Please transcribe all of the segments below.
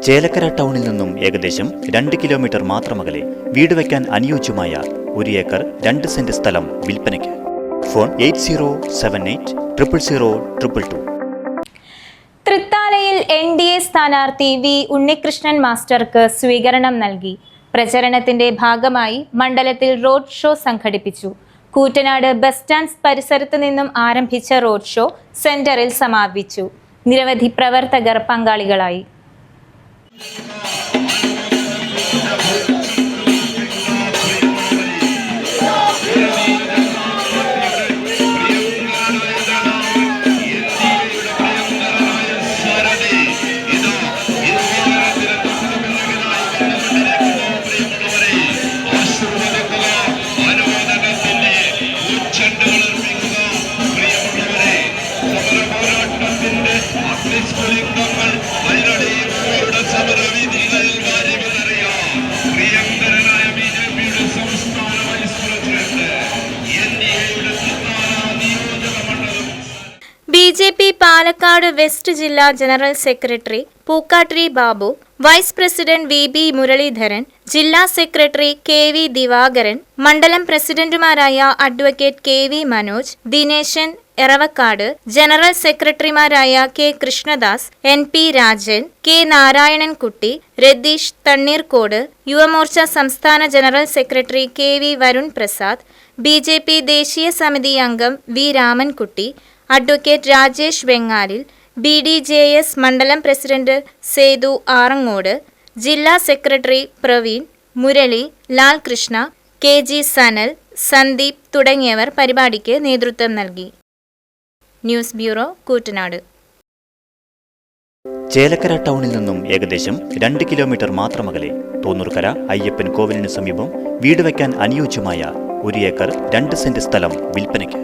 ചേലക്കര ടൗണിൽ നിന്നും ഏകദേശം 2 കിലോമീറ്റർ മാത്രമകലെ വീട് വയ്ക്കാൻ അനുയോജ്യമായ 1 ഏക്കർ 2 സെന്റ് സ്ഥലം വിൽപ്പനയ്ക്ക്. ഫോൺ 8078000222. തൃത്താലയിൽ NDA സ്ഥാനാർത്ഥി വി ഉണ്ണികൃഷ്ണൻ മാസ്റ്റർക്ക് സ്വീകരണം നൽകി. പ്രചരണത്തിന്റെ ഭാഗമായി മണ്ഡലത്തിൽ റോഡ് ഷോ സംഘടിപ്പിച്ചു. കൂറ്റനാട് ബസ് സ്റ്റാൻഡ് പരിസരത്ത് നിന്നും ആരംഭിച്ച റോഡ് ഷോ സെന്ററിൽ സമാപിച്ചു. നിരവധി പ്രവർത്തകർ പങ്കാളികളായി. BJP പാലക്കാട് വെസ്റ്റ് ജില്ലാ general secretary Pookkattiri Babu, vice president VB Muraleedharan, ജില്ലാ സെക്രട്ടറി KV ദിവാകരൻ, മണ്ഡലം പ്രസിഡന്റുമാരായ advocate KV Manoj, Dineshan Eravakkad, general സെക്രട്ടറിമാരായ K Krishnadas, NP Rajan, K Narayanankutty, Ratheesh Thanneerkode, Yuvamorcha സംസ്ഥാന general secretary KV Varun Prasad, BJP ദേശീയ സമിതി അംഗം V Ramankutty, advocate Rajesh Vengalil, BDJS മണ്ഡലം പ്രസിഡന്റ് സേതു ആറങ്ങോട്, ജില്ലാ സെക്രട്ടറി പ്രവീൺ, മുരളി, ലാൽകൃഷ്ണ, KG സനൽ, സന്ദീപ് തുടങ്ങിയവർ പരിപാടിക്ക് നേതൃത്വം നൽകി. News bureau, Koottanad. ചേലക്കര ടൗണിൽ നിന്നും ഏകദേശം 2 കിലോമീറ്റർ മാത്രമകലെ തോന്നൂർക്കര അയ്യപ്പൻ കോവിലിനു സമീപം വീട് വയ്ക്കാൻ അനുയോജ്യമായ 1 ഏക്കർ 2 സെന്റ് സ്ഥലം വിൽപ്പനയ്ക്ക്.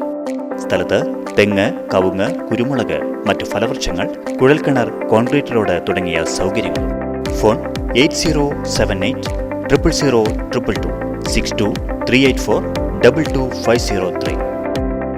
സ്ഥലത്ത് തെങ്ങ്, കവുങ്ങ്, കുരുമുളക്, മറ്റു ഫലവൃക്ഷങ്ങൾ, കുഴൽക്കിണർ, കോൺക്രീറ്റ് റോഡ് തുടങ്ങിയ സൗകര്യങ്ങൾ. ഫോൺ 8078000222 62 384 22503.